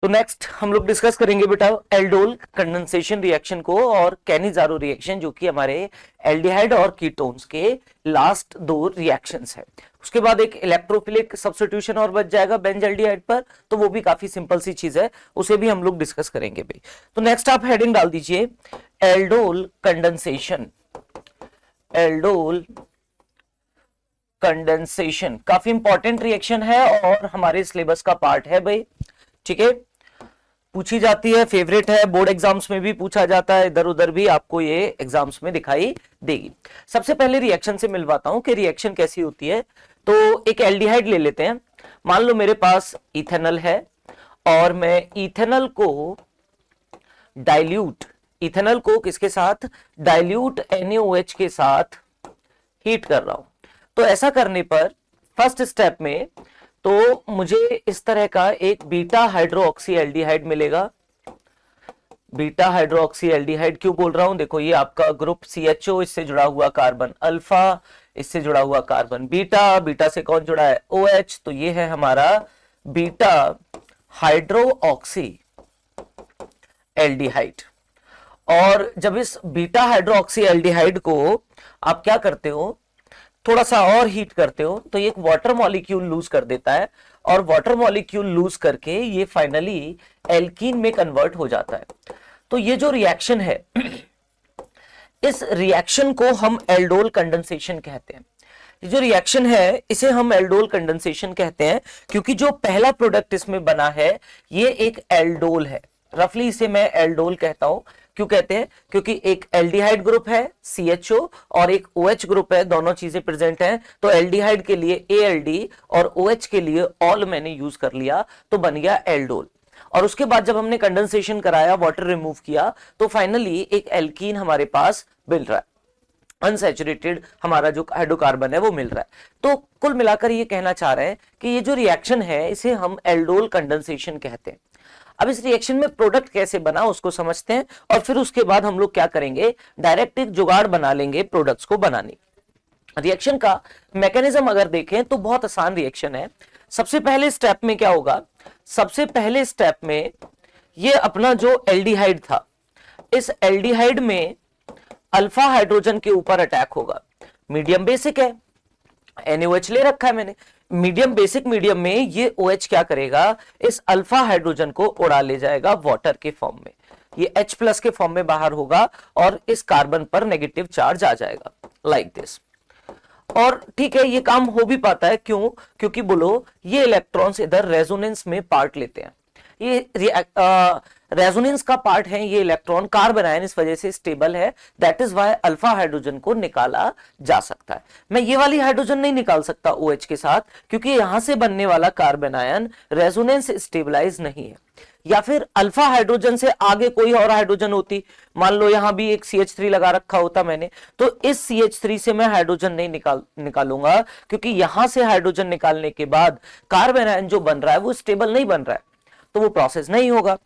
तो नेक्स्ट हम लोग डिस्कस करेंगे बेटा एल्डोल कंडेंसेशन रिएक्शन को और कैनिजारो रिएक्शन, जो कि हमारे एल्डिहाइड और कीटोन्स के लास्ट दो रिएक्शंस है। उसके बाद एक इलेक्ट्रोफिलिक सब्स्टिट्यूशन और बच जाएगा बेंजल्डिहाइड पर, तो वो भी काफी सिंपल सी चीज है, उसे भी हम लोग डिस्कस करेंगे भाई। तो नेक्स्ट आप हेडिंग डाल दीजिए एल्डोल कंडेंसेशन। एल्डोल कंडेंसेशन काफी इंपॉर्टेंट रिएक्शन है और हमारे सिलेबस का पार्ट है भाई, ठीक है। पूछी जाती है, फेवरेट है, बोर्ड एग्जाम्स में भी पूछा जाता है, इधर उधर भी आपको ये एग्जाम्स में दिखाई देगी। सबसे पहले रिएक्शन से मिलवाता हूं कि रिएक्शन कैसी होती है। तो एक एल्डिहाइड ले लेते हैं, मान लो मेरे पास इथेनॉल है और मैं इथेनॉल को किसके साथ, डाइल्यूट NaOH के साथ हीट कर रहा हूं। तो ऐसा करने पर फर्स्ट स्टेप में तो मुझे इस तरह का एक बीटा हाइड्रोक्सी एल्डिहाइड मिलेगा। बीटा हाइड्रोक्सी एल्डिहाइड क्यों बोल रहा हूं, देखो ये आपका ग्रुप CHO, इससे जुड़ा हुआ कार्बन अल्फा, इससे जुड़ा हुआ कार्बन बीटा, बीटा से कौन जुड़ा है OH, तो ये है हमारा बीटा हाइड्रोक्सी एल्डिहाइड। और जब इस बीटा हाइड्रोक्सी एल्डिहाइड को आप क्या करते हो, थोड़ा सा और हीट करते हो, तो ये एक वाटर मॉलिक्यूल लूज कर देता है और वाटर मॉलिक्यूल लूज करके ये फाइनली एल्कीन में कन्वर्ट हो जाता है। तो ये जो रिएक्शन है, इस रिएक्शन को हम एल्डोल कंडेंसेशन कहते हैं। ये जो रिएक्शन है इसे हम एल्डोल कंडेंसेशन कहते हैं क्योंकि जो पहला प्रोडक्ट इसमें बना है ये एक एल्डोल है। रफली इसे मैं एल्डोल कहता हूं। क्यों कहते हैं, क्योंकि एक एल्डिहाइड ग्रुप है CHO और एक OH ग्रुप है, दोनों चीजें प्रेजेंट हैं। तो एल्डिहाइड के लिए ALD और OH के लिए ऑल मैंने यूज कर लिया, तो बन गया एल्डोल। और उसके बाद जब हमने कंडेंसेशन कराया, वाटर रिमूव किया, तो फाइनली एक एल्कीन हमारे पास मिल रहा है, अनसैचुरेटेड हमारा जो हाइड्रोकार्बन है वो मिल रहा है। तो कुल मिलाकर ये कहना चाह रहे हैं कि ये जो रिएक्शन है इसे हम एल्डोल कंडेंसेशन कहते हैं। अब इस रिएक्शन में प्रोडक्ट कैसे बना उसको समझते हैं और फिर उसके बाद हम लोग क्या करेंगे, डायरेक्ट एक जुगाड़ बना लेंगे प्रोडक्ट्स को बनाने। रिएक्शन का मैकेनिज्म अगर देखें तो बहुत आसान रिएक्शन है। सबसे पहले स्टेप में क्या होगा, सबसे पहले स्टेप में ये अपना जो एल्डिहाइड था, इस एल्डिहाइड में अल्फा हाइड्रोजन के ऊपर अटैक होगा। मीडियम बेसिक है, NaOH ले रखा है मैंने, मीडियम बेसिक मीडियम में ये OH क्या करेगा, इस अल्फा हाइड्रोजन को उड़ा ले जाएगा वाटर के फॉर्म में, ये H+ के फॉर्म में बाहर होगा और इस कार्बन पर नेगेटिव चार्ज आ जाएगा लाइक दिस। और ठीक है, ये काम हो भी पाता है, क्यों, क्योंकि बोलो ये इलेक्ट्रॉन्स इधर रेजोनेंस में पार्ट लेते हैं। ये रेजोनेंस का पार्ट है ये इलेक्ट्रॉन, कार्बन आयन इस वजह से स्टेबल है, that is why alpha hydrogen को निकाला जा सकता है। मैं ये वाली हाइड्रोजन नहीं निकाल सकता OH के साथ, क्योंकि यहां से बनने वाला कार्बन आयन रेजोनेंस स्टेबलाइज नहीं है। या फिर अल्फा हाइड्रोजन से आगे कोई और हाइड्रोजन होती, मान लो यहां भी एक CH3 लगा रखा होता मैंने, तो इस CH3 से मैं हाइड्रोजन नहीं निकालूंगा, क्योंकि यहां से हाइड्रोजन निकालने के बाद कार्बन आयन जो बन रहा है वो स्टेबल नहीं बन रहा है, तो वो प्रोसेस नहीं होगा।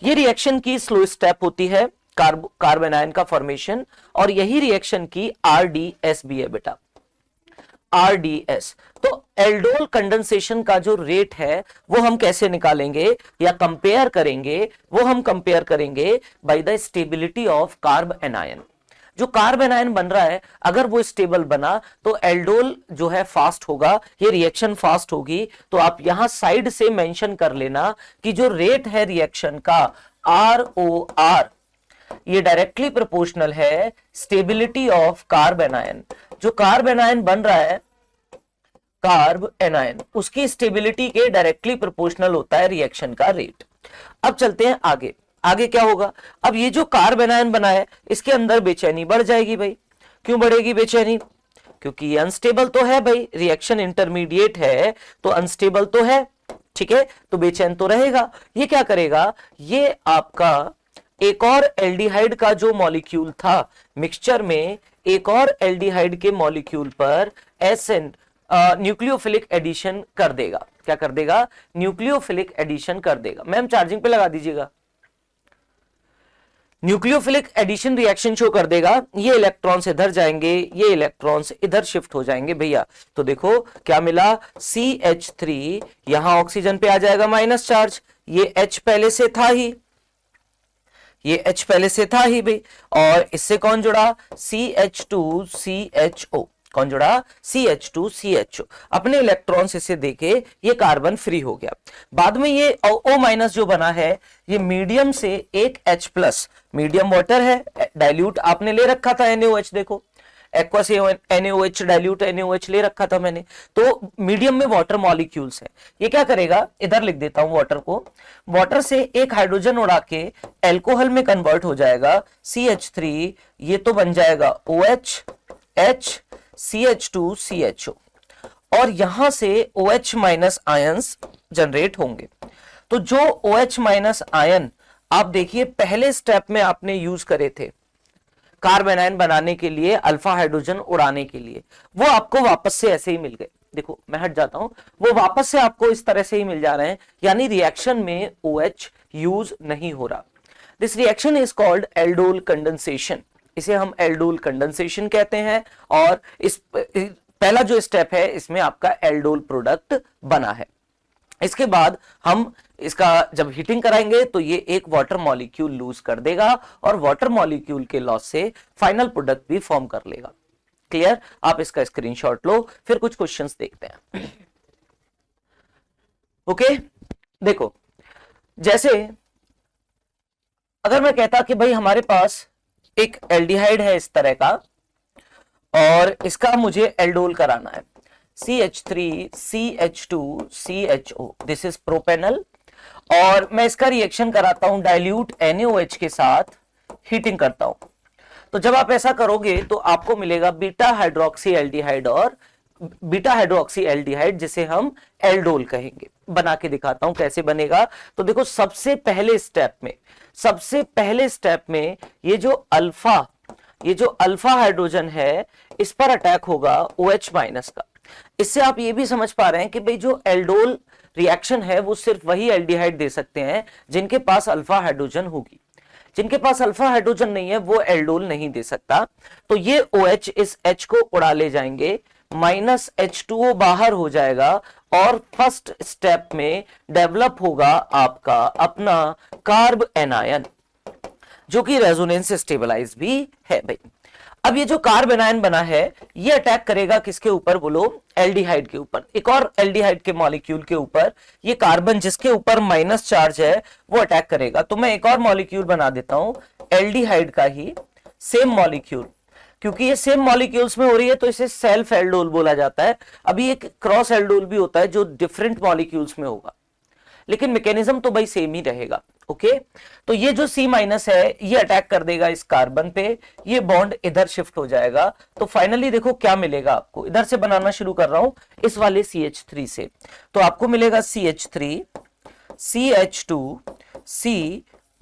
ये रिएक्शन की स्लो स्टेप होती है कार्बन आयन का फॉर्मेशन, और यही रिएक्शन की RDS भी है बेटा, RDS। तो एल्डोल कंडेंसेशन का जो रेट है वो हम कैसे निकालेंगे या कंपेयर करेंगे, वो हम कंपेयर करेंगे by the stability of carb anion. जो कार्बन आयन बन रहा है अगर वो स्टेबल बना तो एल्डोल जो है फास्ट होगा, ये रिएक्शन फास्ट होगी। तो आप यहां साइड से मेंशन कर लेना कि जो रेट है रिएक्शन का ROR, ये डायरेक्टली प्रोपोर्शनल है स्टेबिलिटी ऑफ कार्बन आयन। जो कार्बन आयन बन रहा है, कार्ब एनायन, उसकी स्टेबिलिटी के डायरेक्टली प्रोपोर्शनल होता है रिएक्शन का रेट। अब चलते हैं आगे, आगे क्या होगा, अब ये जो कार्बन आयन बना है इसके अंदर बेचैनी बढ़ जाएगी भाई। क्यों बढ़ेगी बेचैनी, क्योंकि ये अनस्टेबल तो है भाई, रिएक्शन इंटरमीडिएट है तो अनस्टेबल तो है, ठीक है, तो बेचैन तो रहेगा। ये क्या करेगा, ये आपका एक और एल्डिहाइड का जो मॉलिक्यूल था मिक्सचर में, एक और एल्डिहाइड के मॉलिक्यूल पर SN न्यूक्लियोफिलिक एडिशन कर देगा। क्या कर देगा, न्यूक्लियोफिलिक एडिशन कर देगा। मैम चार्जिंग पे लगा दीजिएगा। न्यूक्लियोफिलिक एडिशन रिएक्शन शो कर देगा, ये इलेक्ट्रॉन्स इधर जाएंगे, ये इलेक्ट्रॉन्स इधर शिफ्ट हो जाएंगे भैया। तो देखो क्या मिला, CH3 यहां ऑक्सीजन पे आ जाएगा माइनस चार्ज, ये H पहले से था ही, ये H पहले से था ही भाई, और इससे कौन जुड़ा, CH2CHO, कौन जुड़ा, CH2CHO, अपने इलेक्ट्रॉन्स इसे देके ये कार्बन फ्री हो गया। बाद में ये O माइनस जो बना है, ये मीडियम से एक H प्लस, मीडियम वाटर है, डाइल्यूट आपने ले रखा था NaOH, देखो एक्वस NaOH, डाइल्यूट NaOH ले रखा था मैंने, तो मीडियम में वाटर मॉलिक्यूल्स है। ये क्या करेगा, इधर लिख देता हूं वाटर को, वाटर से एक हाइड्रोजन उड़ा के एल्कोहल में कन्वर्ट हो जाएगा, CH3, ये तो बन जाएगा OH, H, CH2, CHO, और यहां से OH माइनस आयंस जनरेट होंगे। तो जो OH माइनस आयन आप देखिए पहले स्टेप में आपने यूज करे थे कार्बन आयन बनाने के लिए, अल्फा हाइड्रोजन उड़ाने के लिए, वो आपको वापस से ऐसे ही मिल गए। देखो मैं हट जाता हूं, वो वापस से आपको इस तरह से ही मिल जा रहे हैं, यानी रिएक्शन में OH यूज नहीं हो रहा। This reaction is called aldol condensation, इसे हम एल्डोल कंडेंसेशन कहते हैं। और इस पहला जो स्टेप है इसमें आपका एल्डोल प्रोडक्ट बना है। इसके बाद हम इसका जब हीटिंग कराएंगे तो ये एक वाटर मॉलिक्यूल लूज कर देगा, और वाटर मॉलिक्यूल के लॉस से फाइनल प्रोडक्ट भी फॉर्म कर लेगा। क्लियर, आप इसका स्क्रीनशॉट लो, फिर कुछ क्वेश्चंस देखते हैं। ओके, देखो जैसे अगर मैं कहता कि भाई हमारे पास एक एल्डिहाइड है इस तरह का, और इसका मुझे एल्डोल कराना है, CH3CH2CHO, दिस इज प्रोपेनल, और मैं इसका रिएक्शन कराता हूं डाइल्यूट NaOH के साथ, हीटिंग करता हूं। तो जब आप ऐसा करोगे तो आपको मिलेगा बीटा हाइड्रोक्सी एल्डिहाइड, और बीटा हाइड्रोक्सी एल्डिहाइड जिसे हम एल्डोल कहेंगे। बना के दिखाता हूं कैसे बनेगा। तो देखो सबसे पहले स्टेप में ये जो अल्फा हाइड्रोजन है इस पर अटैक होगा OH माइनस का। इससे आप ये भी समझ पा रहे हैं कि भाई जो एल्डोल रिएक्शन है वो सिर्फ वही एल्डिहाइड दे सकते हैं जिनके पास अल्फा हाइड्रोजन होगी, जिनके पास अल्फा हाइड्रोजन नहीं है वो एल्डोल नहीं दे सकता। तो ये OH इस H को उड़ा ले जाएंगे, माइनस H2O बाहर हो जाएगा, और फर्स्ट स्टेप में डेवलप होगा आपका अपना कार्ब एनायन, जो कि रेजोनेंस स्टेबलाइज भी है भाई। अब ये जो कार्बन आयन बना है ये अटैक करेगा किसके ऊपर बोलो, एल्डिहाइड के ऊपर, एक और एल्डिहाइड के मॉलिक्यूल के ऊपर। ये कार्बन जिसके ऊपर माइनस चार्ज है वो अटैक करेगा। तो मैं एक और मॉलिक्यूल बना देता हूं एल्डिहाइड का ही सेम मॉलिक्यूल, क्योंकि ये सेम मॉलिक्यूल्स में हो रही है तो इसे सेल्फ एल्डोल बोला जाता है। अभी एक क्रॉस एल्डोल भी होता है जो डिफरेंट मॉलिक्यूल्स में होगा, लेकिन मैकेनिज्म तो भाई सेम ही रहेगा। ओके, तो ये जो C माइनस है ये अटैक कर देगा इस कार्बन पे, ये बॉन्ड इधर शिफ्ट हो जाएगा। तो फाइनली देखो क्या मिलेगा आपको, इधर से बनाना शुरू कर रहा हूं इस वाले CH3 से, तो आपको मिलेगा CH3 CH2 C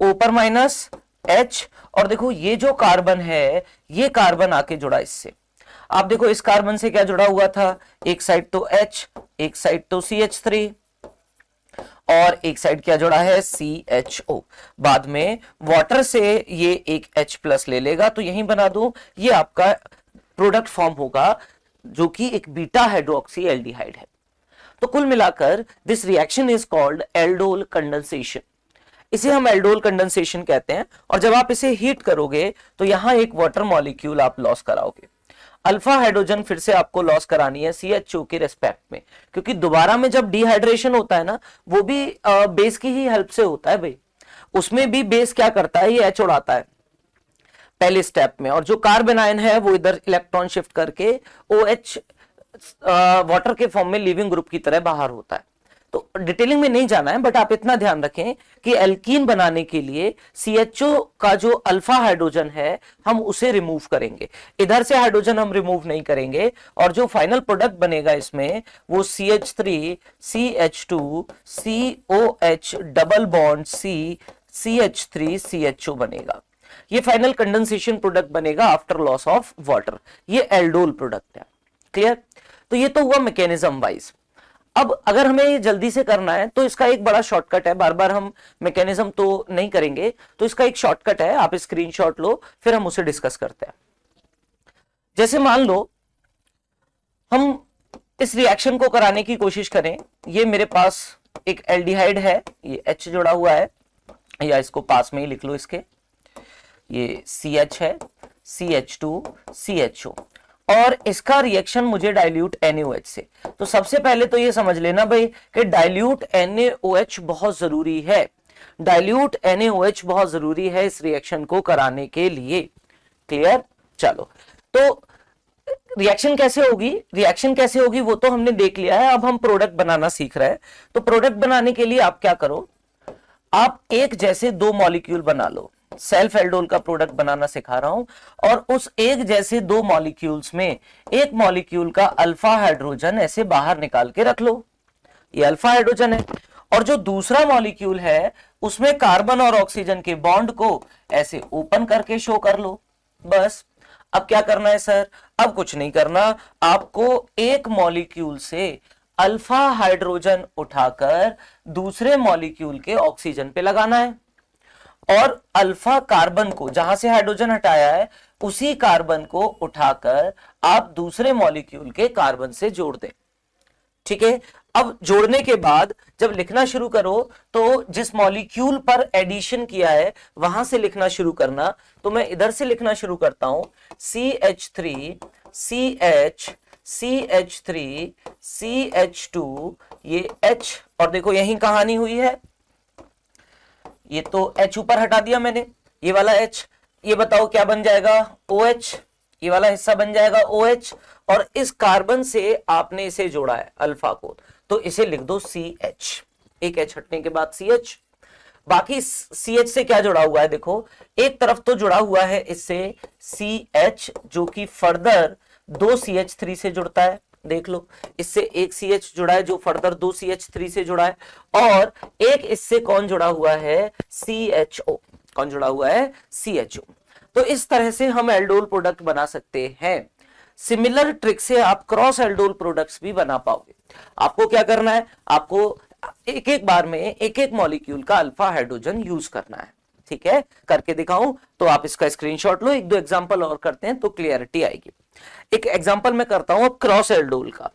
ऊपर माइनस H, और देखो ये जो कार्बन है ये कार्बन आके जुड़ा इससे। आप देखो इस कार्बन से क्या जुड़ा हुआ था, एक साइड तो H, एक साइड तो CH3, और एक साइड क्या जुड़ा है CHO। बाद में वाटर से ये एक H प्लस ले लेगा, तो यहीं बना दूं, ये आपका प्रोडक्ट फॉर्म होगा जो कि एक बीटा हाइड्रोक्सी एल्डिहाइड है। तो कुल मिलाकर this reaction is called aldol condensation, इसे हम एल्डोल कंडेंसेशन कहते हैं। और जब आप इसे हीट करोगे तो यहां एक वाटर मॉलिक्यूल आप लॉस कराओगे, अल्फा हाइड्रोजन फिर से आपको लॉस करानी है CHO के रेस्पेक्ट में, क्योंकि दोबारा में जब डिहाइड्रेशन होता है ना वो भी बेस की ही हेल्प से होता है भाई। उसमें भी बेस क्या करता है, ये H उड़ाता है पहले स्टेप में, और जो कार्बन आयन है वो इधर इलेक्ट्रॉन शिफ्ट करके OH वाटर के फॉर्म में लिविंग ग्रुप की तरह बाहर होता है। तो डिटेलिंग में नहीं जाना है, बट आप इतना ध्यान रखें कि एल्कीन बनाने के लिए CHO का जो अल्फा हाइड्रोजन है हम उसे रिमूव करेंगे, इधर से हाइड्रोजन हम रिमूव नहीं करेंगे, और जो फाइनल प्रोडक्ट बनेगा इसमें वो CH3 CH2 COH double bond C CH3 CHO बनेगा। ये फाइनल कंडेंसेशन प्रोडक्ट बनेगा आफ्टर लॉस ऑफ वाटर, ये एल्डोल प्रोडक्ट है। क्लियर, तो ये तो हुआ मैकेनिज्म वाइज। अब अगर हमें ये जल्दी से करना है तो इसका एक बड़ा शॉर्टकट है, बार बार हम मैकेनिज्म तो नहीं करेंगे, तो इसका एक शॉर्टकट है, आप स्क्रीनशॉट लो फिर हम उसे डिस्कस करते हैं। जैसे मान लो हम इस रिएक्शन को कराने की कोशिश करें, ये मेरे पास एक एल्डिहाइड है, ये H जुड़ा हुआ है, या इसको पास में ही लिख लो इसके, ये CH है, CH2 CHO, और इसका रिएक्शन मुझे डाइल्यूट NaOH से। तो सबसे पहले तो ये समझ लेना भाई कि डाइल्यूट NaOH बहुत जरूरी है, डाइल्यूट NaOH बहुत जरूरी है इस रिएक्शन को कराने के लिए। क्लियर? चलो, तो रिएक्शन कैसे होगी, रिएक्शन कैसे होगी वो तो हमने देख लिया है, अब हम प्रोडक्ट बनाना सीख रहे हैं। तो प्रोडक्ट बनाने के लिए आप क्या करो, आप एक जैसे दो मॉलिक्यूल बना लो, सेल्फ एल्डोल का प्रोडक्ट बनाना सिखा रहा हूं, और उस एक जैसे दो मॉलिक्यूल्स में एक मॉलिक्यूल का अल्फा हाइड्रोजन ऐसे बाहर निकाल के रख लो, ये अल्फा हाइड्रोजन है, और जो दूसरा मॉलिक्यूल है उसमें कार्बन और ऑक्सीजन के बॉन्ड को ऐसे ओपन करके शो कर लो। बस, अब क्या करना है सर? अब कुछ नहीं करना, आपको एक मॉलिक्यूल से अल्फा हाइड्रोजन उठाकर दूसरे मॉलिक्यूल के ऑक्सीजन पे लगाना है, और अल्फा कार्बन को, जहां से हाइड्रोजन हटाया है उसी कार्बन को उठाकर आप दूसरे मॉलिक्यूल के कार्बन से जोड़ दें। ठीक है? अब जोड़ने के बाद जब लिखना शुरू करो तो जिस मॉलिक्यूल पर एडिशन किया है वहां से लिखना शुरू करना। तो मैं इधर से लिखना शुरू करता हूं, CH3 CH CH3 CH2, ये H, और देखो यही कहानी हुई है, ये तो H ऊपर हटा दिया मैंने, ये वाला H, ये बताओ क्या बन जाएगा? OH, ये वाला हिस्सा बन जाएगा OH, और इस कार्बन से आपने इसे जोड़ा है अल्फा को, तो इसे लिख दो CH, एक H हटने के बाद CH। बाकी CH से क्या जुड़ा हुआ है? देखो एक तरफ तो जुड़ा हुआ है इससे CH, जो कि फर्दर दो CH3 से जुड़ता है, देख लो इससे एक CH जुड़ा है जो फर्दर दो CH3 से जुड़ा है, और एक इससे कौन जुड़ा हुआ है? CHO। कौन जुड़ा हुआ है? CHO। तो इस तरह से हम एल्डोल प्रोडक्ट बना सकते हैं। सिमिलर ट्रिक से आप क्रॉस एल्डोल प्रोडक्ट्स भी बना पाओगे। आपको क्या करना है? आपको एक एक बार में एक एक मॉलिक्यूल का अल्फा हाइड्रोजन यूज करना है। ठीक है? करके दिखाऊं तो आप इसका स्क्रीनशॉट लो, एक दो एग्जांपल और करते हैं तो क्लियरिटी आएगी। एक एग्जांपल मैं करता हूं अब क्रॉस एल्डोल का।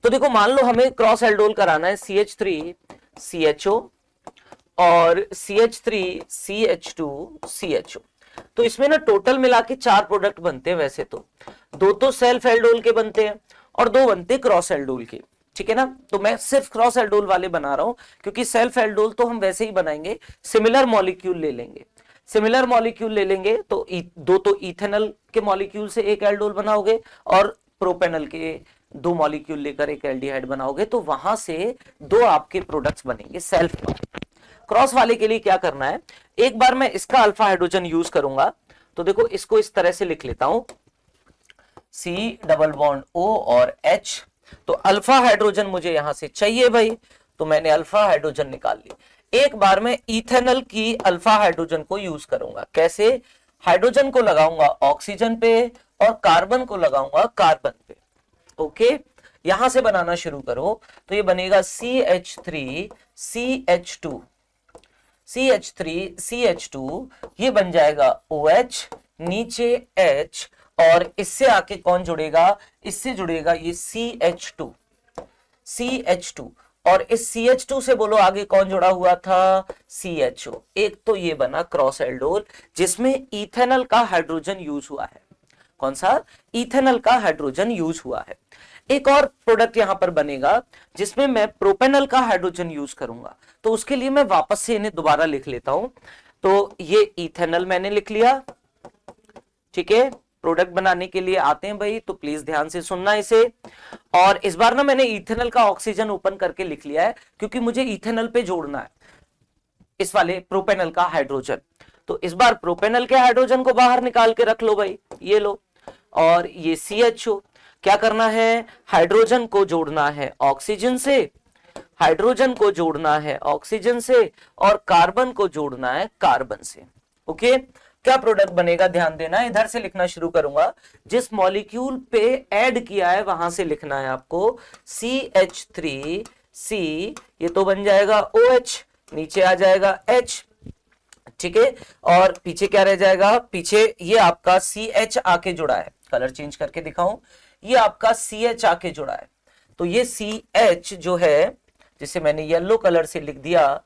तो देखो मान लो हमें क्रॉस एल्डोल कराना है CH3 CHO और CH3 CH2 CHO। तो इसमें ना टोटल मिला के 4 प्रोडक्ट बनते हैं। वैसे तो दो तो सेल्फ एल्डोल के बनते हैं और 2 बनते हैं क्रॉस एल्डोल के। ठीक है ना? तो मैं सिर्फ क्रॉस एल्डोल वाले बना रहा हूं, क्योंकि सेल्फ एल्डोल तो हम वैसे ही बनाएंगे, सिमिलर मॉलिक्यूल ले लेंगे। सिमिलर मॉलिक्यूल ले लेंगे तो दो तो इथेनॉल के मॉलिक्यूल से एक एल्डोल बनाओगे, और प्रोपेनॉल के 2 मॉलिक्यूल लेकर एक एल्डिहाइड बनाओगे, तो वहां से 2 आपके प्रोडक्ट्स बनेंगे सेल्फ वाले। क्रॉस वाले के लिए क्या करना है? एक बार मैं इसका अल्फा हाइड्रोजन यूज करूंगा, तो देखो इसको इस तरह से लिख लेता हूं, C डबल बॉन्ड O और H। तो अल्फा हाइड्रोजन मुझे यहां से चाहिए भाई, तो मैंने अल्फा हाइड्रोजन निकाल ली। एक बार मैं इथेनॉल की अल्फा हाइड्रोजन को यूज करूंगा। कैसे? हाइड्रोजन को लगाऊंगा ऑक्सीजन पे और कार्बन को लगाऊंगा कार्बन पे। ओके, यहां से बनाना शुरू करो तो ये बनेगा CH3 CH2 CH3 CH2, ये बन जाएगा OH, नीचे H, और इससे आके कौन जुड़ेगा? इससे जुड़ेगा ये CH2 और इस CH2 से बोलो आगे कौन जुड़ा हुआ था? CHO। एक तो ये बना क्रॉस एल्डोल जिसमें इथेनॉल का हाइड्रोजन यूज हुआ है। कौन सा? इथेनॉल का हाइड्रोजन यूज हुआ है। एक और प्रोडक्ट यहां पर बनेगा जिसमें मैं प्रोपेनॉल का हाइड्रोजन यूज करूंगा, तो उसके लिए मैं वापस से इन्हें दोबारा लिख लेता हूं। तो ये इथेनॉल मैंने लिख लिया। ठीक है? प्रोडक्ट बनाने के लिए आते हैं भाई, तो प्लीज ध्यान से सुनना इसे। और इस बार ना मैंने इथेनॉल का ऑक्सीजन ओपन करके लिख लिया है, क्योंकि मुझे इथेनॉल पे जोड़ना है इस वाले प्रोपेनॉल का हाइड्रोजन। तो इस बार प्रोपेनॉल के हाइड्रोजन को बाहर निकाल के रख लो भाई, ये लो। और ये CHO, क्या करना है? हाइड्रोजन को जोड़ना है ऑक्सीजन से, हाइड्रोजन को जोड़ना है ऑक्सीजन से, और कार्बन को जोड़ना है कार्बन से। ओके, क्या प्रोडक्ट बनेगा? ध्यान देना, इधर से लिखना शुरू करूंगा। जिस मॉलिक्यूल पे ऐड किया है वहां से लिखना है आपको। CH3 C, ये तो बन जाएगा OH, नीचे आ जाएगा H। ठीक है? और पीछे क्या रह जाएगा? पीछे ये आपका CH आके जुड़ा है। कलर चेंज करके दिखाऊं, ये आपका CH आके जुड़ा है। तो ये CH जो है जिसे मैंने येलो कलर से लिख दिया,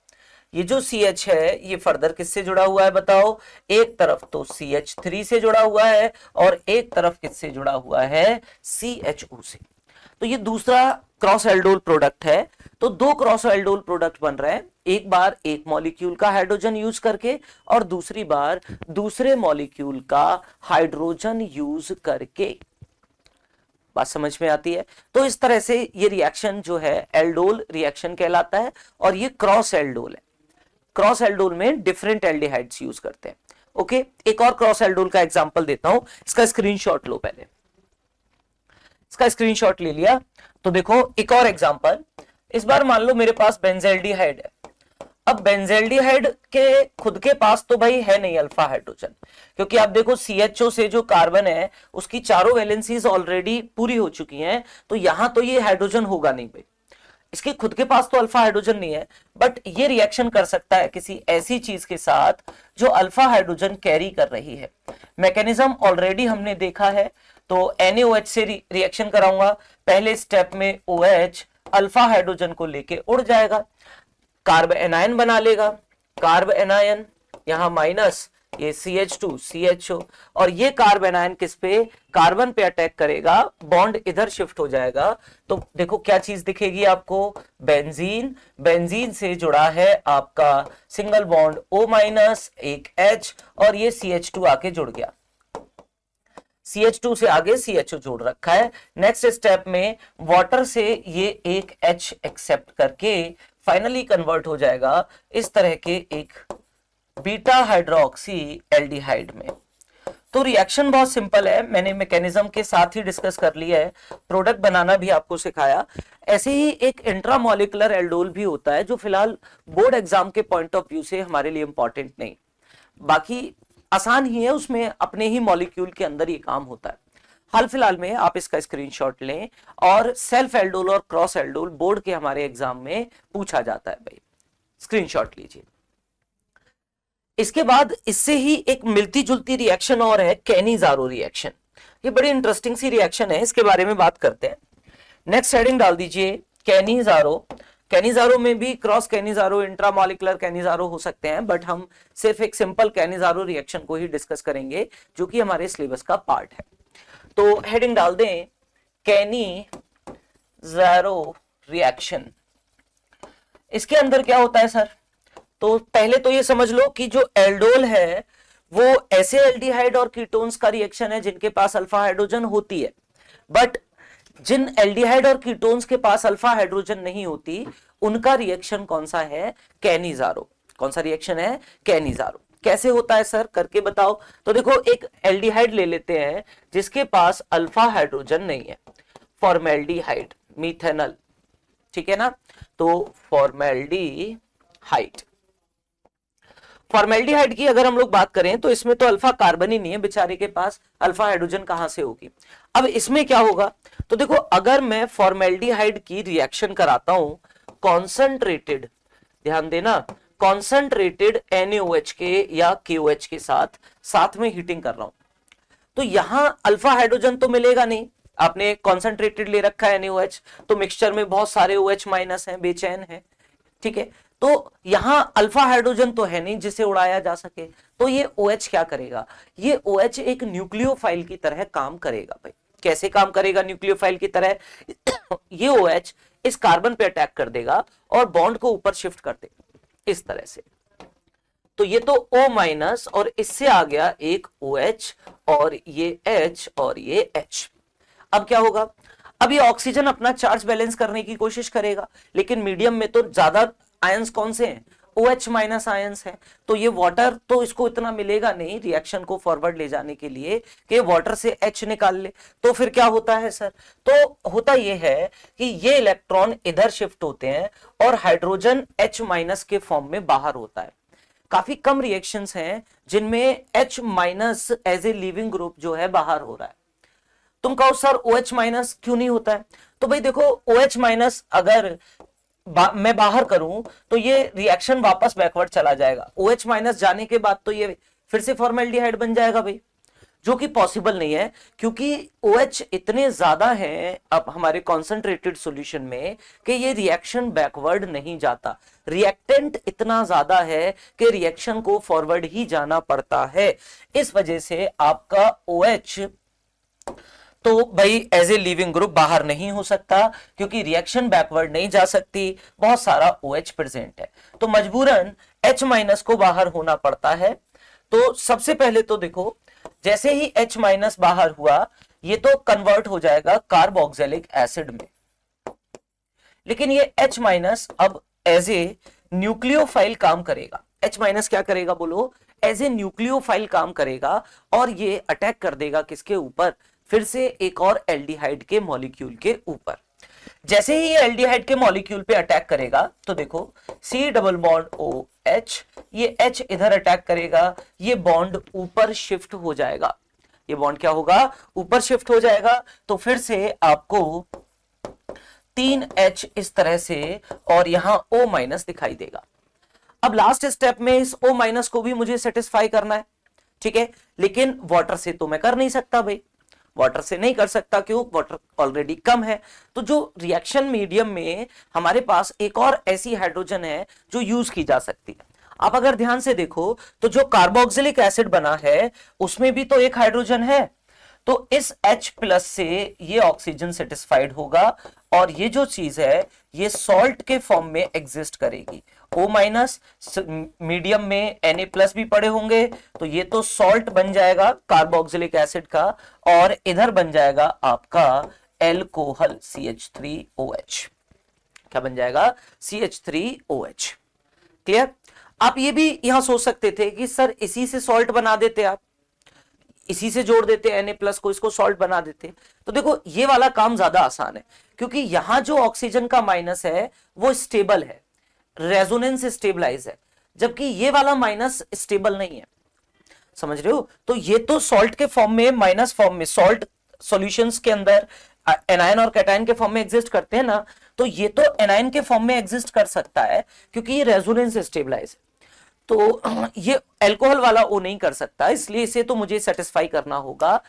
ये जो CH है ये फर्दर किससे जुड़ा हुआ है बताओ? एक तरफ तो CH3 से जुड़ा हुआ है और एक तरफ किससे जुड़ा हुआ है? CHO से। तो ये दूसरा क्रॉस एल्डोल प्रोडक्ट है। तो दो क्रॉस एल्डोल प्रोडक्ट बन रहे हैं, एक बार एक मॉलिक्यूल का हाइड्रोजन यूज करके और दूसरी बार दूसरे मॉलिक्यूल का हाइड्रोजन यूज करके। बात समझ में आती है? तो इस तरह से ये रिएक्शन जो है एल्डोल रिएक्शन कहलाता है और ये क्रॉस एल्डोल है। क्रॉस एल्डोल में डिफरेंट एल्डिहाइड्स यूज करते हैं। ओके, एक और क्रॉस एल्डोल का एग्जांपल देता हूं, इसका स्क्रीनशॉट लो पहले। इसका स्क्रीनशॉट ले लिया तो देखो एक और एग्जांपल। इस बार मान लो मेरे पास बेंजेल्डिहाइड है। अब बेंजेल्डिहाइड के खुद के पास तो भाई है नहीं अल्फा हाइड्रोजन, क्योंकि आप देखो CHO से जो कार्बन है उसकी चारों वैलेंसीज ऑलरेडी पूरी हो चुकी हैं, तो यहां तो ये हाइड्रोजन होगा नहीं भाई, इसके खुद के पास तो अल्फा हाइड्रोजन नहीं है। बट ये रिएक्शन कर सकता है किसी ऐसी चीज के साथ जो अल्फा हाइड्रोजन कैरी कर रही है। मैकेनिज्म ऑलरेडी हमने देखा है। तो NaOH से रिएक्शन कराऊंगा, पहले स्टेप में OH अल्फा हाइड्रोजन को लेके उड़ जाएगा, कार्ब एनायन बना लेगा, कार्ब एनायन यहां माइनस, ये CH2 CHO, और ये कार्ब एनायन किस पे? कार्बन पे अटैक करेगा, बॉन्ड इधर शिफ्ट हो जाएगा। तो देखो क्या चीज दिखेगी आपको? बेंजीन। बेंजीन से जुड़ा है आपका सिंगल बॉन्ड O-, एक H, और ये CH2 आके जुड़ गया। CH2 से आगे CHO जोड़ रखा है। नेक्स्ट स्टेप में वाटर से ये एक H एक्सेप्ट करके फाइनली कन्वर्ट हो जाएगा इस तरह के एक बीटा हाइड्रोक्सी एल्डिहाइड में। तो रिएक्शन बहुत सिंपल है, मैंने मैकेनिज्म के साथ ही डिस्कस कर लिया है, प्रोडक्ट बनाना भी आपको सिखाया। ऐसे ही एक इंट्रामोलिकुलर एल्डोल भी होता है जो फिलहाल बोर्ड एग्जाम के पॉइंट ऑफ व्यू से हमारे लिए इंपॉर्टेंट नहीं, बाकी आसान ही है, उसमें अपने ही मॉलिक्यूल के अंदर ये काम होता है। हाल फिलहाल में आप इसका स्क्रीनशॉट लें, और सेल्फ एल्डोल और क्रॉस एल्डोल बोर्ड के हमारे एग्जाम में पूछा जाता है भाई, स्क्रीनशॉट लीजिए। इसके बाद इससे ही एक मिलती जुलती रिएक्शन और है कैनिजारो रिएक्शन। ये बड़ी इंटरेस्टिंग सी रिएक्शन है, इसके बारे में बात करते हैं। नेक्स्ट हेडिंग डाल दीजिए कैनिजारो। कैनिजारो में भी क्रॉस कैनिजारो, इंट्रामोलिकुलर कैनिजारो हो सकते हैं, बट हम सिर्फ एक सिंपल कैनिजारो रिएक्शन को ही डिस्कस करेंगे जो कि हमारे सिलेबस का पार्ट है। तो हेडिंग डाल दें कैनिजारो रिएक्शन। इसके अंदर क्या होता है सर? तो पहले तो ये समझ लो कि जो एल्डोल है वो ऐसे एल्डिहाइड और कीटोन्स का रिएक्शन है जिनके पास अल्फा हाइड्रोजन होती है, बट जिन एल्डिहाइड और कीटोन्स के पास अल्फा हाइड्रोजन नहीं होती उनका रिएक्शन कौन सा है? कैनिजारो। कौन सा रिएक्शन है? कैनिजारो। कैसे होता है सर, करके बताओ। तो देखो एक एल्डिहाइड ले लेते हैं जिसके पास अल्फा हाइड्रोजन नहीं है, फॉर्मेल्डिहाइड, मीथेनॉल, ठीक है ना। तो फॉर्मेल्डिहाइड, फॉर्मेल्डिहाइड की अगर हम लोग बात करें तो इसमें तो अल्फा कार्बन ही नहीं है बेचारे के पास, अल्फा हाइड्रोजन कहां से होगी? अब इसमें क्या होगा? तो देखो अगर मैं फॉर्मेल्डिहाइड की रिएक्शन कराता हूं कॉन्सेंट्रेटेड, ध्यान देना, कॉन्सेंट्रेटेड NaOH के या KOH के साथ में हीटिंग कर रहा हूं, तो यहां अल्फा हाइड्रोजन तो मिलेगा नहीं। आपने कॉन्सेंट्रेटेड ले रखा है NaOH, तो मिक्सचर में बहुत सारे OH- हैं, बेचैन है, ठीक है। तो यहां अल्फा हाइड्रोजन तो है नहीं जिसे उड़ाया जा सके, तो ये OH क्या करेगा? ये OH एक न्यूक्लियोफाइल की तरह काम करेगा भाई। कैसे काम करेगा न्यूक्लियोफाइल की तरह? ये OH इस कार्बन पे अटैक कर देगा और बॉन्ड को ऊपर शिफ्ट कर देगा इस तरह से। तो ये तो O- और इससे आ गया एक OH और ये H और ये H। अब क्या होगा? अब ये ऑक्सीजन अपना चार्ज बैलेंस करने की कोशिश करेगा, लेकिन मीडियम में तो ज्यादा आयंस कौन से हैं? OH- आयंस है। तो ये वाटर तो इसको इतना मिलेगा नहीं रिएक्शन को फॉरवर्ड ले जाने के लिए कि वाटर से H निकाल ले। तो फिर क्या होता है सर? तो होता ये है कि ये इलेक्ट्रॉन इधर शिफ्ट होते हैं और हाइड्रोजन H- के फॉर्म में बाहर होता है। काफी कम रिएक्शंस हैं जिनमें H- as a leaving group जो है बाहर हो रहा है। तुम कहो सर OH- क्यों नहीं होता है? तो भाई देखो OH- अगर मैं बाहर करूं तो ये रिएक्शन वापस बैकवर्ड चला जाएगा। OH- जाने के बाद तो ये फिर से फॉर्मेल्डिहाइड बन जाएगा भाई। जो कि पॉसिबल नहीं है, क्योंकि OH इतने ज्यादा हैं अब हमारे कॉन्सेंट्रेटेड सॉल्यूशन में कि ये रिएक्शन बैकवर्ड नहीं जाता। रिएक्टेंट इतना ज्यादा है कि रिएक्शन को फॉरवर्ड ही जाना पड़ता है। इस वजह से आपका OH तो भाई एज ए लिविंग ग्रुप बाहर नहीं हो सकता, क्योंकि रिएक्शन बैकवर्ड नहीं जा सकती, बहुत सारा OH प्रेजेंट है, तो मजबूरन H- को बाहर होना पड़ता है। तो सबसे पहले तो देखो, जैसे ही H- बाहर हुआ, ये तो कन्वर्ट हो जाएगा कार्बोक्सिलिक एसिड में, लेकिन ये H- अब एज ए न्यूक्लियोफाइल काम करेगा। H- क्या करेगा बोलो? एज ए न्यूक्लियोफाइल काम करेगा, और ये अटैक कर देगा किसके ऊपर? फिर से एक और एल्डिहाइड के मॉलिक्यूल के ऊपर। जैसे ही ये एल्डिहाइड के मॉलिक्यूल पे अटैक करेगा, तो देखो C डबल बॉन्ड OH, ये H इधर अटैक करेगा, ये बॉन्ड ऊपर शिफ्ट हो जाएगा। ये बॉन्ड क्या होगा? ऊपर शिफ्ट हो जाएगा। तो फिर से आपको 3H इस तरह से, और यहां O- दिखाई देगा। अब लास्ट स्टेप में इस O- को भी मुझे सेटिस्फाई करना है, ठीक है, लेकिन वाटर से तो मैं कर नहीं सकता भाई, वाटर से नहीं कर सकता, क्यों? वाटर ऑलरेडी कम है। तो जो रिएक्शन मीडियम में हमारे पास एक और ऐसी हाइड्रोजन है जो यूज की जा सकती है। आप अगर ध्यान से देखो तो जो कार्बोक्सिलिक एसिड बना है उसमें भी तो एक हाइड्रोजन है, तो इस H+ से ये ऑक्सीजन सेटिस्फाइड होगा, और ये जो चीज है ये सॉल्ट के फॉर्म में एग्जिस्ट करेगी। O- मीडियम में Na+ भी पड़े होंगे, तो ये तो सॉल्ट बन जाएगा कार्बोक्सिलिक एसिड का, और इधर बन जाएगा आपका एल्कोहल CH3OH। क्या बन जाएगा? CH3OH। क्लियर? आप ये भी यहां सोच सकते थे कि सर इसी से सॉल्ट बना देते, आप इसी से जोड़ देते Na+ को, इसको सॉल्ट बना देते। तो देखो ये वाला काम ज्यादा आसान है, क्योंकि यहां जो ऑक्सीजन का माइनस है वो स्टेबल है, रेजोनेंस स्टेबलाइज है, जबकि ये वाला माइनस स्टेबल नहीं है। समझ रहे हो? तो ये तो सॉल्ट के फॉर्म में, माइनस फॉर्म में, सॉल्ट सॉल्यूशंस के अंदर एनायन और कैटायन के फॉर्म में एग्जिस्ट करते हैं ना, तो ये तो एनायन के फॉर्म में एग्जिस्ट कर सकता है, क्योंकि ये रेजोनेंस स्टेबलाइज है। तो ये अल्कोहल वाला वो नहीं कर सकता, इसलिए इसे तो मुझे सेटिस्फाई करना होगा,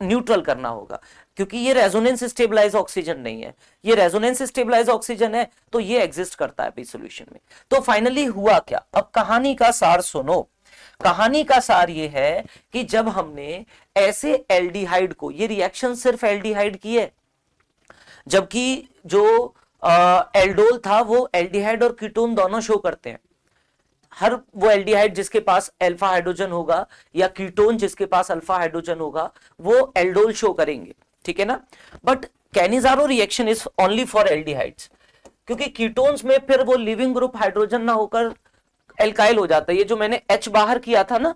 न्यूट्रल करना होगा, क्योंकि ये रेजोनेंस स्टेबलाइज ऑक्सीजन नहीं है। ये रेजोनेंस स्टेबलाइज ऑक्सीजन है, तो ये एग्जिस्ट करता है भी सॉल्यूशन में। तो फाइनली हुआ क्या? अब कहानी का सार सुनो। कहानी का सार ये है कि जब हमने ऐसे एल्डिहाइड को, ये रिएक्शन सिर्फ एल्डिहाइड की है, जबकि जो एल्डोल था वो एल्डिहाइड और कीटोन दोनों शो करते हैं। हर वो एल्डिहाइड जिसके पास अल्फा हाइड्रोजन होगा, या कीटोन जिसके पास अल्फा हाइड्रोजन होगा, वो एल्डोल शो करेंगे, ठीक है ना। But Cannizzaro reaction is only for aldehydes, क्योंकि कीटोन्स में फिर वो लिविंग ग्रुप हाइड्रोजन ना होकर एल्काइल हो जाता है। ये जो मैंने H बाहर किया था ना,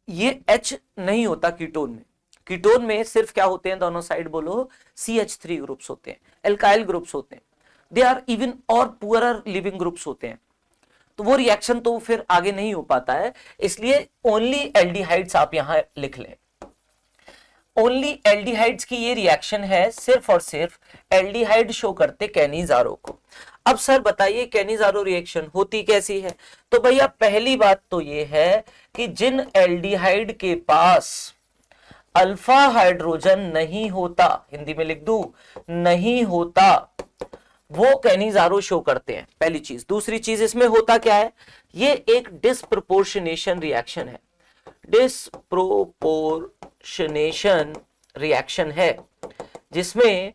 ये H नहीं होता कीटोन में। कीटोन में सिर्फ क्या होते हैं दोनों साइड बोलो? CH3 ग्रुप्स होते हैं, एल्काइल ग्रुप्स होते हैं, दे आर इवन और पुअरर लिविंग ग्रुप्स होते हैं। तो वो रिएक्शन तो फिर आगे नहीं हो पाता है, इसलिए ओनली एल्डिहाइड्स आप यहां लिख लें। ओनली एल्डिहाइड्स की ये रिएक्शन है, सिर्फ और सिर्फ एल्डिहाइड शो करते कैनिजारो को। अब सर बताइए कैनिजारो रिएक्शन होती कैसी है? तो भैया पहली बात तो ये है कि जिन एल्डिहाइड के पास अल्फा हाइड्रोजन नहीं होता, हिंदी में लिख दूं, नहीं होता, वो कैनिजारो शो करते हैं, पहली चीज। दूसरी चीज इसमें होता क्या है? ये एक डिस्प्रपोर्शनेशन रिएक्शन है, डिस्प्रोपोर्शनेशन रिएक्शन है, जिसमें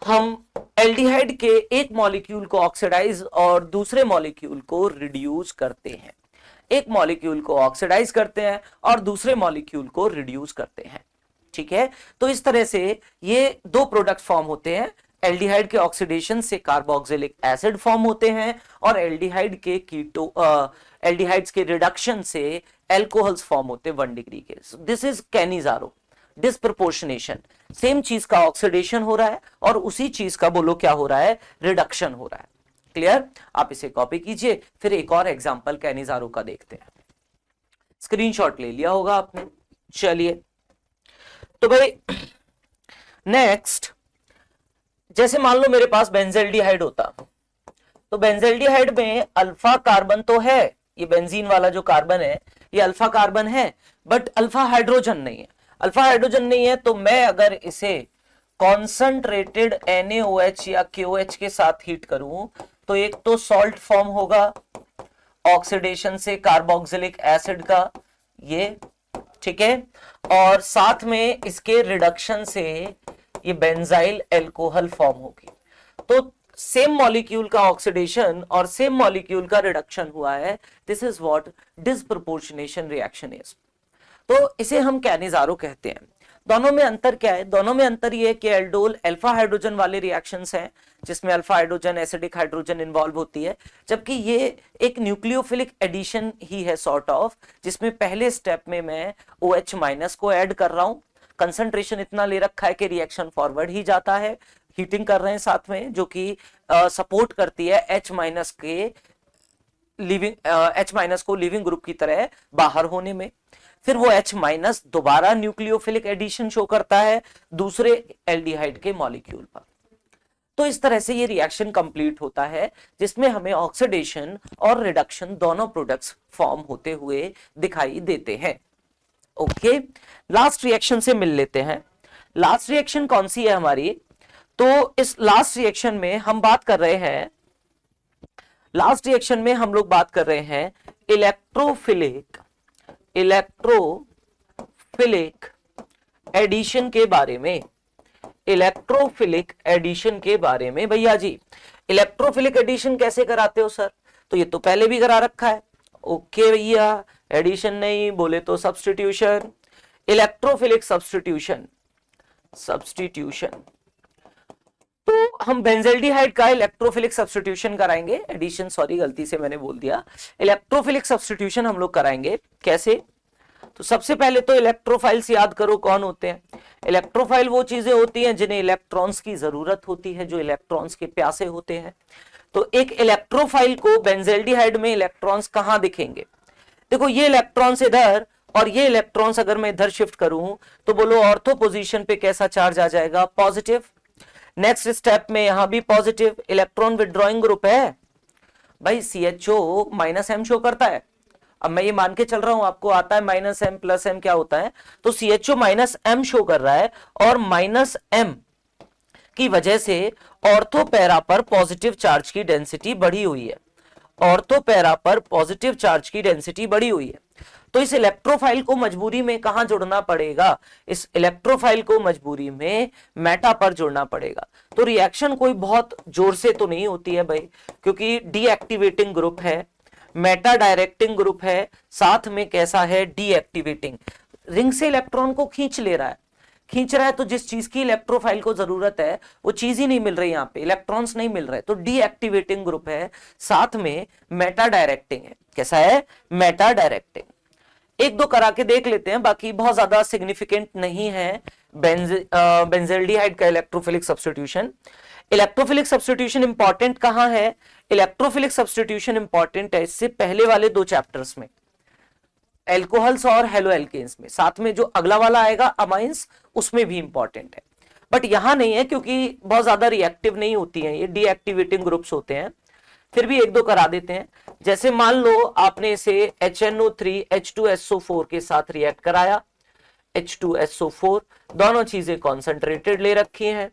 हम एल्डिहाइड के एक मॉलिक्यूल को ऑक्सीडाइज और दूसरे मॉलिक्यूल को रिड्यूस करते हैं। एक मॉलिक्यूल को ऑक्सीडाइज करते हैं और दूसरे मॉलिक्यूल को रिड्यूस करते हैं, ठीक है। तो इस तरह से ये दो प्रोडक्ट फॉर्म होते हैं। एल्डिहाइड के ऑक्सीडेशन से कार्बोक्सिलिक एसिड फॉर्म होते हैं, और एल्डिहाइड के एल्डिहाइड्स के रिडक्शन से एल्कोहल्स फॉर्म होते हैं 1 डिग्री के। This is Cannizzaro disproportionation. Same चीज का ऑक्सीडेशन हो रहा है और उसी चीज का बोलो क्या हो रहा है? रिडक्शन हो रहा है। क्लियर? आप इसे कॉपी कीजिए, फिर एक और एग्जांपल कैनिजारो का देखते हैं। स्क्रीनशॉट ले लिया होगा आपने। चलिए तो भाई नेक्स्ट, जैसे मान लो मेरे पास बेंजल्डिहाइड होता, तो बेंजल्डिहाइड में अल्फा कार्बन तो है, ये बेंजीन वाला जो कार्बन है ये अल्फा कार्बन है, बट अल्फा हाइड्रोजन नहीं है। अल्फा हाइड्रोजन नहीं है तो मैं अगर इसे कॉन्सेंट्रेटेड NaOH या KOH के साथ हीट करूं तो एक तो सॉल्ट फॉर्म होगा ऑक्सीडेशन से कार्बोक्सिलिक एसिड का, ये ठीक है, और साथ में इसके रिडक्शन से ये बेंजाइल अल्कोहल फॉर्म होगी। तो सेम मॉलिक्यूल का ऑक्सीडेशन और सेम मॉलिक्यूल का रिडक्शन हुआ है, this is what disproportionation reaction is. तो इसे हम कैनिजारो कहते हैं। दोनों में अंतर क्या है? दोनों में अंतर ये है कि एल्डोल अल्फा हाइड्रोजन वाले रिएक्शंस हैं जिसमें alpha hydrogen acidic hydrogen involve होती है, जबकि ये एक न्यूक्लियोफिलिक एडिशन ही है सॉर्ट ऑफ, जिसमें पहले स्टेप में मैं OH माइनस को ऐड कर रहा हूं, कंसंट्रेशन इतना ले रखा है कि रिएक्शन फॉरवर्ड ही जाता है, हीटिंग कर रहे हैं साथ में, जो कि सपोर्ट करती है H माइनस के लिविंग H माइनस को लिविंग ग्रुप की तरह बाहर होने में। फिर वो H माइनस दोबारा न्यूक्लियोफिलिक एडिशन शो करता है दूसरे एल्डिहाइड के मॉलिक्यूल पर। तो इस तरह से ये रिएक्शन कंप्लीट होता है जिसमें हमें ऑक्सीडेशन और रिडक्शन दोनों प्रोडक्ट्स फॉर्म होते हुए दिखाई देते हैं। ओके, लास्ट रिएक्शन से मिल लेते हैं। लास्ट रिएक्शन कौन सी है हमारी? तो इस लास्ट रिएक्शन में हम बात कर रहे हैं, लास्ट रिएक्शन में हम लोग बात कर रहे हैं इलेक्ट्रोफिलिक एडिशन के बारे में। इलेक्ट्रोफिलिक एडिशन के बारे में भैया जी, इलेक्ट्रोफिलिक एडिशन कैसे कराते हो सर? तो ये तो पहले भी करा रखा है। ओके भैया, एडिशन नहीं बोले तो सब्स्टिट्यूशन। इलेक्ट्रोफिलिक सब्स्टिट्यूशन तो हम बेंजल्डिहाइड का इलेक्ट्रोफिलिक सब्स्टिट्यूशन कराएंगे। एडिशन सॉरी गलती से मैंने बोल दिया, इलेक्ट्रोफिलिक सब्स्टिट्यूशन हम लोग कराएंगे। कैसे? तो सबसे पहले तो इलेक्ट्रोफाइल्स याद करो कौन होते हैं। इलेक्ट्रोफाइल वो चीजें होती हैं जिन्हें इलेक्ट्रॉन्स की जरूरत होती है, जो इलेक्ट्रॉन्स के प्यासे होते हैं। तो एक इलेक्ट्रोफाइल को बेंजल्डिहाइड में इलेक्ट्रॉन्स कहां दिखेंगे? देखो ये इलेक्ट्रॉन्स इधर और ये इलेक्ट्रॉन्स अगर मैं इधर शिफ्ट करूं तो बोलो ऑर्थो पोजीशन पे कैसा चार्ज आ जाएगा? पॉजिटिव। नेक्स्ट स्टेप में यहां भी पॉजिटिव, इलेक्ट्रॉन विड्रॉइंग ग्रुप है भाई, CHO माइनस M शो करता है। अब मैं ये मान के चल रहा हूं आपको आता है माइनस M प्लस M क्या होता है, तो CHO माइनस M शो कर रहा है और माइनस M की वजह से ऑर्थो पैरा पर पॉजिटिव चार्ज की डेंसिटी बढ़ी हुई है। ऑर्थो पैरा पर पॉजिटिव चार्ज की डेंसिटी बढ़ी हुई है। तो इस इलेक्ट्रोफाइल को मजबूरी में कहां जोड़ना पड़ेगा? इस इलेक्ट्रोफाइल को मजबूरी में मेटा पर जोड़ना पड़ेगा। तो रिएक्शन कोई बहुत जोर से तो नहीं होती है भाई, क्योंकि डीएक्टिवेटिंग ग्रुप है, मेटा डायरेक्टिंग ग्रुप है, साथ में कैसा है? डीएक्टिवेटिंग। रिंग से इलेक्ट्रॉन को खींच रहा है तो जिस चीज की इलेक्ट्रोफाइल को जरूरत है वो चीज ही नहीं मिल रही, यहां पे इलेक्ट्रॉन्स नहीं मिल रहे, तो डीएक्टिवेटिंग ग्रुप है, साथ में मेटा डायरेक्टिंग है। कैसा है? Meta directing. एक दो करा के देख लेते हैं, बाकी बहुत ज्यादा सिग्निफिकेंट नहीं है बेंजल्डिहाइड का electrophilic substitution. Electrophilic substitution important कहां है? इलेक्ट्रोफिलिक सब्स्टिट्यूशन इंपॉर्टेंट है इससे पहले वाले दो चैप्टर्स में, एल्कोहल्स और हेलोएल्केन्स में, साथ में जो अगला वाला आएगा अमाइंस, उसमें भी इंपॉर्टेंट है, बट यहां नहीं है क्योंकि बहुत ज्यादा रिएक्टिव नहीं होती हैं, ये डीएक्टिवेटिंग ग्रुप्स होते हैं। फिर भी एक दो करा देते हैं। जैसे मान लो आपने इसे HNO3 H2SO4 के साथ रिएक्ट कराया, H2SO4, दोनों चीजें कॉन्सेंट्रेटेड ले रखी हैं,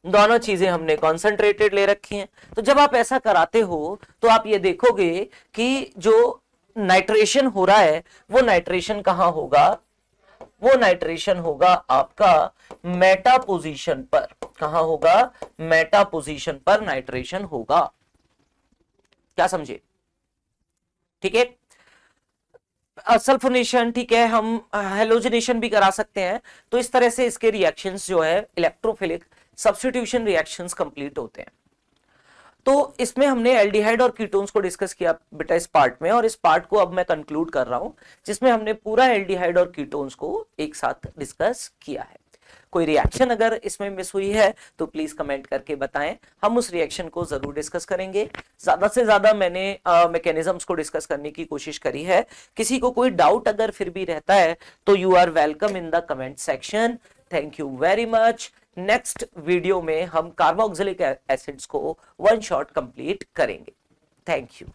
दोनों चीजें हमने कॉन्सेंट्रेटेड ले रखी हैं। तो जब आप ऐसा कराते हो तो आप ये देखोगे कि जो नाइट्रेशन हो रहा है वो नाइट्रेशन कहां होगा? वो नाइट्रेशन होगा आपका मेटा पोजीशन पर। कहां होगा? मेटा पोजीशन पर नाइट्रेशन होगा। क्या समझे? ठीक है, सल्फोनेशन, ठीक है, हम हेलोजनेशन भी करा सकते हैं। तो इस तरह से इसके रिएक्शंस जो है इलेक्ट्रोफिलिक सब्स्टिट्यूशन रिएक्शंस कंप्लीट होते हैं। तो इसमें हमने एल्डिहाइड और कीटोन्स को डिस्कस किया बेटा इस पार्ट में, और इस पार्ट को अब मैं कंक्लूड कर रहा हूं जिसमें हमने पूरा एल्डिहाइड और कीटोन्स को एक साथ डिस्कस किया है। कोई रिएक्शन अगर इसमें मिस हुई है तो प्लीज कमेंट करके बताएं, हम उस रिएक्शन को जरूर डिस्कस करेंगे। ज्यादा से ज्यादा मैंने मैकेनिज्म्स को डिस्कस करने की कोशिश करी है। किसी को कोई डाउट अगर फिर भी रहता है तो you are welcome in the comment section. Thank you very much. Next video में हम कार्बोक्सिलिक एसिड्स को वन शॉट कंप्लीट करेंगे। Thank you.